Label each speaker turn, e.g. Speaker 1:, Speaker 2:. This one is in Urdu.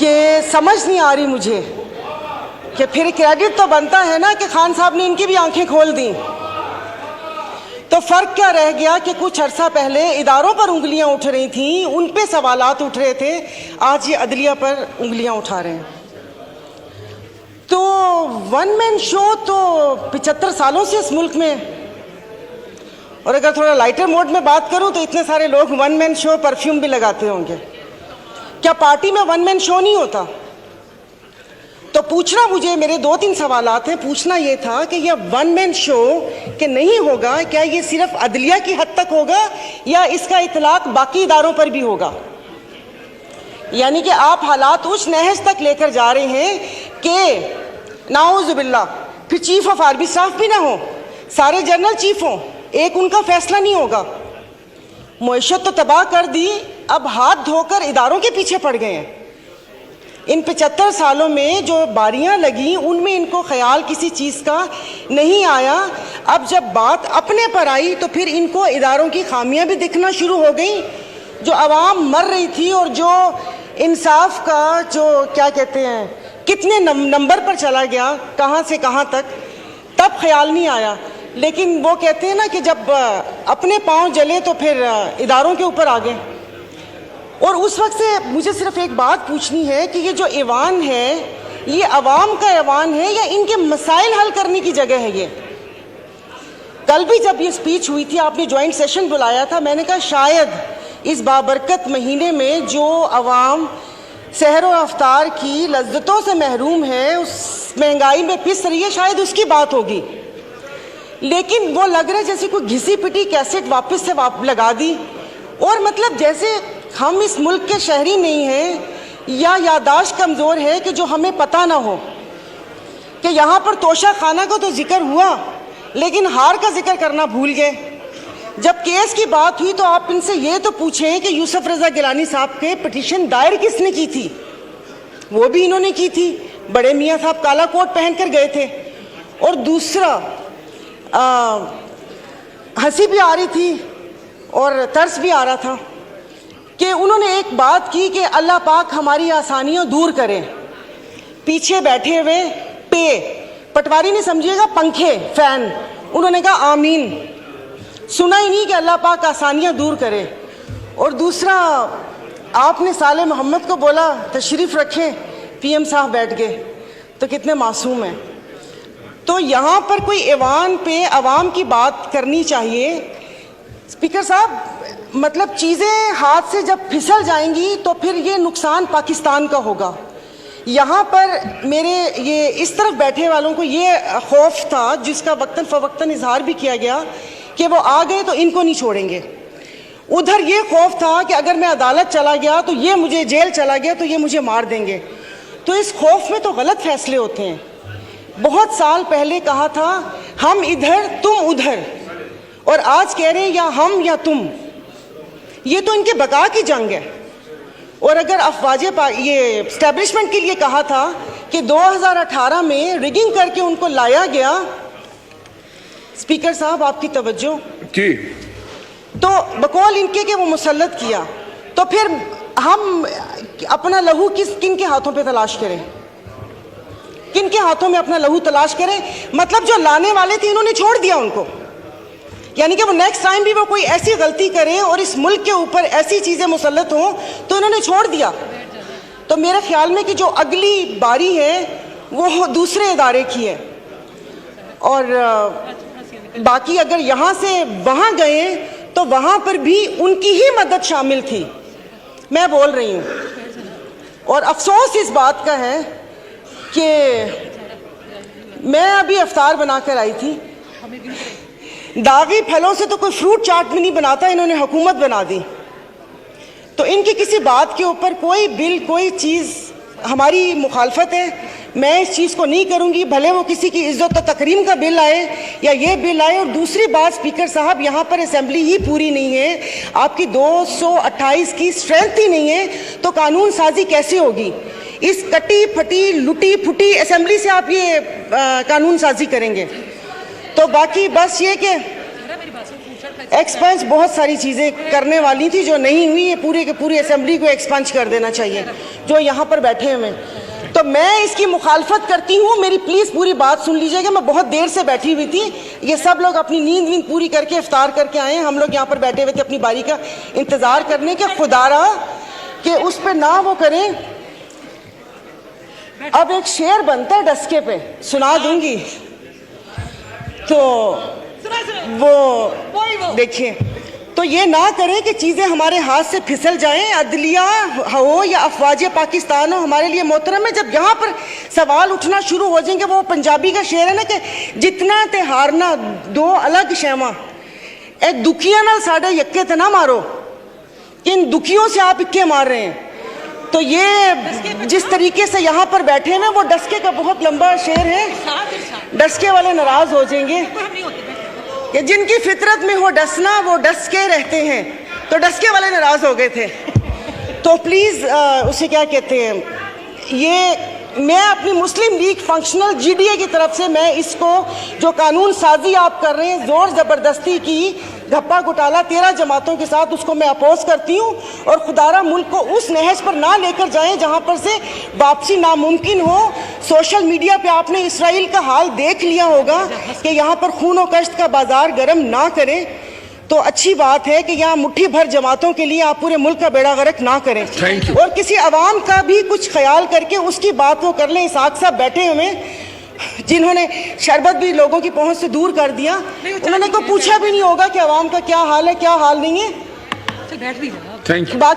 Speaker 1: کہ سمجھ نہیں آ رہی مجھے کہ پھر کریڈٹ تو بنتا ہے نا کہ خان صاحب نے ان کی بھی آنکھیں کھول دیں. تو فرق کیا رہ گیا کہ کچھ عرصہ پہلے اداروں پر انگلیاں اٹھ رہی تھیں, ان پہ سوالات اٹھ رہے تھے, آج یہ عدلیہ پر انگلیاں اٹھا رہے ہیں. تو ون مین شو تو 75 سالوں سے اس ملک میں, اور اگر تھوڑا لائٹر موڈ میں بات کروں تو اتنے سارے لوگ ون مین شو پرفیوم بھی لگاتے ہوں گے. کیا پارٹی میں ون مین شو نہیں ہوتا؟ تو پوچھنا مجھے, میرے 2-3 سوالات ہیں. پوچھنا یہ تھا کہ یہ ون مین شو کہ نہیں ہوگا, کیا یہ صرف عدلیہ کی حد تک ہوگا یا اس کا اطلاق باقی اداروں پر بھی ہوگا؟ یعنی کہ آپ حالات اس نہج تک لے کر جا رہے ہیں کہ نعوذ باللہ پھر چیف آف آرمی اسٹاف بھی نہ ہو, سارے جنرل چیف ہوں, ایک ان کا فیصلہ نہیں ہوگا. معیشت تو تباہ کر دی, اب ہاتھ دھو کر اداروں کے پیچھے پڑ گئے ہیں. ان 75 سالوں میں جو باریاں لگیں ان میں ان کو خیال کسی چیز کا نہیں آیا. اب جب بات اپنے پر آئی تو پھر ان کو اداروں کی خامیاں بھی دکھنا شروع ہو گئیں. جو عوام مر رہی تھی اور جو انصاف کا جو کیا کہتے ہیں کتنے نمبر پر چلا گیا, کہاں سے کہاں تک, تب خیال نہیں آیا. لیکن وہ کہتے ہیں نا کہ جب اپنے پاؤں جلے تو پھر اداروں کے اوپر آ گئے. اور اس وقت سے مجھے صرف ایک بات پوچھنی ہے کہ یہ جو ایوان ہے یہ عوام کا ایوان ہے یا ان کے مسائل حل کرنے کی جگہ ہے؟ یہ کل بھی جب یہ سپیچ ہوئی تھی, آپ نے جوائنٹ سیشن بلایا تھا, میں نے کہا شاید اس بابرکت مہینے میں جو عوام سحر و افطار کی لذتوں سے محروم ہے, اس مہنگائی میں پس رہی ہے, شاید اس کی بات ہوگی. لیکن وہ لگ رہا ہے جیسے کوئی گھسی پٹی کیسٹ واپس سے لگا دی, اور مطلب جیسے ہم اس ملک کے شہری نہیں ہیں یا یادداشت کمزور ہے کہ جو ہمیں پتہ نہ ہو کہ یہاں پر توشہ خانہ کا تو ذکر ہوا لیکن ہار کا ذکر کرنا بھول گئے. جب کیس کی بات ہوئی تو آپ ان سے یہ تو پوچھیں کہ یوسف رضا گیلانی صاحب کے پٹیشن دائر کس نے کی تھی؟ وہ بھی انہوں نے کی تھی, بڑے میاں صاحب کالا کوٹ پہن کر گئے تھے. اور دوسرا ہنسی بھی آ رہی تھی اور ترس بھی آ رہا تھا کہ انہوں نے ایک بات کی کہ اللہ پاک ہماری آسانیاں دور کرے. پیچھے بیٹھے ہوئے پٹواری نہیں سمجھیے گا, پنکھے فین, انہوں نے کہا آمین. سنا ہی نہیں کہ اللہ پاک آسانیاں دور کرے. اور دوسرا آپ نے صالح محمد کو بولا تشریف رکھیں, پی ایم صاحب بیٹھ گئے, تو کتنے معصوم ہیں. تو یہاں پر کوئی ایوان پہ عوام کی بات کرنی چاہیے. اسپیکر صاحب مطلب چیزیں ہاتھ سے جب پھسل جائیں گی تو پھر یہ نقصان پاکستان کا ہوگا. یہاں پر میرے یہ اس طرف بیٹھے والوں کو یہ خوف تھا, جس کا وقتاً فوقتاً اظہار بھی کیا گیا, کہ وہ آ گئے تو ان کو نہیں چھوڑیں گے. ادھر یہ خوف تھا کہ اگر میں عدالت چلا گیا تو یہ مجھے جیل چلا گیا تو یہ مجھے مار دیں گے. تو اس خوف میں تو غلط فیصلے ہوتے ہیں. بہت سال پہلے کہا تھا ہم ادھر تم ادھر, اور آج کہہ رہے ہیں یا ہم یا تم. یہ تو ان کے بقا کی جنگ ہے. اور اگر افواج یہ اسٹیبلشمنٹ کے لیے کہا تھا کہ 2018 میں ریگنگ کر کے ان کو لایا گیا, اسپیکر صاحب آپ کی توجہ
Speaker 2: جی,
Speaker 1: تو بقول ان کے کہ وہ مسلط کیا, تو پھر ہم اپنا لہو کن کے ہاتھوں پہ تلاش کریں؟ کن کے ہاتھوں میں اپنا لہو تلاش کریں؟ مطلب جو لانے والے تھے انہوں نے چھوڑ دیا ان کو, یعنی کہ وہ نیکسٹ ٹائم بھی وہ کوئی ایسی غلطی کریں اور اس ملک کے اوپر ایسی چیزیں مسلط ہوں تو انہوں نے چھوڑ دیا. تو میرے خیال میں کہ جو اگلی باری ہے وہ دوسرے ادارے کی ہے. اور باقی اگر یہاں سے وہاں گئے تو وہاں پر بھی ان کی ہی مدد شامل تھی, میں بول رہی ہوں. اور افسوس اس بات کا ہے کہ میں ابھی افطار بنا کر آئی تھی, داغی پھلوں سے تو کوئی فروٹ چاٹ بھی نہیں بناتا, انہوں نے حکومت بنا دی. تو ان کی کسی بات کے اوپر کوئی بل کوئی چیز ہماری مخالفت ہے, میں اس چیز کو نہیں کروں گی, بھلے وہ کسی کی عزت و تکریم کا بل آئے یا یہ بل آئے. اور دوسری بات اسپیکر صاحب, یہاں پر اسمبلی ہی پوری نہیں ہے, آپ کی 228 کی اسٹرینتھ ہی نہیں ہے, تو قانون سازی کیسے ہوگی؟ اس کٹی پھٹی لٹی پھٹی اسمبلی سے آپ یہ قانون سازی کریں گے؟ تو باقی بس یہ کہ ایکسپنج بہت ساری چیزیں کرنے والی تھی جو نہیں ہوئی. یہ پورے کے پوری اسمبلی کو ایکسپنج کر دینا چاہیے جو یہاں پر بیٹھے ہوئے. تو میں اس کی مخالفت کرتی ہوں. میری پلیز پوری بات سن لیجئے گا. میں بہت دیر سے بیٹھی ہوئی تھی. یہ سب لوگ اپنی نیند پوری کر کے افطار کر کے آئے ہیں. ہم لوگ یہاں پر بیٹھے ہوئے تھے اپنی باری کا انتظار کرنے کے. خدا رہا کہ اس پہ نہ وہ کریں. اب ایک شعر بنتا ہے ڈسکے پہ, سنا دوں گی. تو وہ دیکھیں, تو یہ نہ کریں کہ چیزیں ہمارے ہاتھ سے پھسل جائیں. عدلیہ ہو یا افواج پاکستان ہو, ہمارے لیے محترم ہے. جب یہاں پر سوال اٹھنا شروع ہو جائیں گے, وہ پنجابی کا شعر ہے نا کہ جتنا تے ہارنا دو الگ شیواں, اے دکھیاں نال ساڈے یکے تے نہ مارو. ان دکھیوں سے آپ اکے مار رہے ہیں. تو یہ جس طریقے سے یہاں پر بیٹھے ہیں وہ ڈسکے کا بہت لمبا شعر ہے. ڈسکے والے ناراض ہو جائیں گے کہ جن کی فطرت میں ہو ڈسنا وہ ڈس کے رہتے ہیں. تو ڈسکے والے ناراض ہو گئے تھے. تو پلیز اسے کیا کہتے ہیں, یہ میں اپنی Muslim League Functional G D A کی طرف سے میں اس کو جو قانون سازی آپ کر رہے ہیں زور زبردستی کی گھپا گھٹالا 13 جماعتوں کے ساتھ, اس کو میں اپوز کرتی ہوں. اور خدارہ ملک کو اس نہج پر نہ لے کر جائیں جہاں پر سے واپسی ناممکن ہو. سوشل میڈیا پہ آپ نے اسرائیل کا حال دیکھ لیا ہوگا کہ یہاں پر خون و کشت کا بازار گرم نہ کریں. تو اچھی بات ہے کہ یہاں مٹھی بھر جماعتوں کے لیے آپ پورے ملک کا بیڑا غرق نہ کریں, اور کسی عوام کا بھی کچھ خیال کر کے اس کی بات وہ کر لیں. اسحاق صاحب بیٹھے ہوئے جنہوں نے شربت بھی لوگوں کی پہنچ سے دور کر دیا, انہوں نے کوئی پوچھا بھی نہیں ہوگا کہ عوام کا کیا حال ہے کیا حال نہیں ہے. بات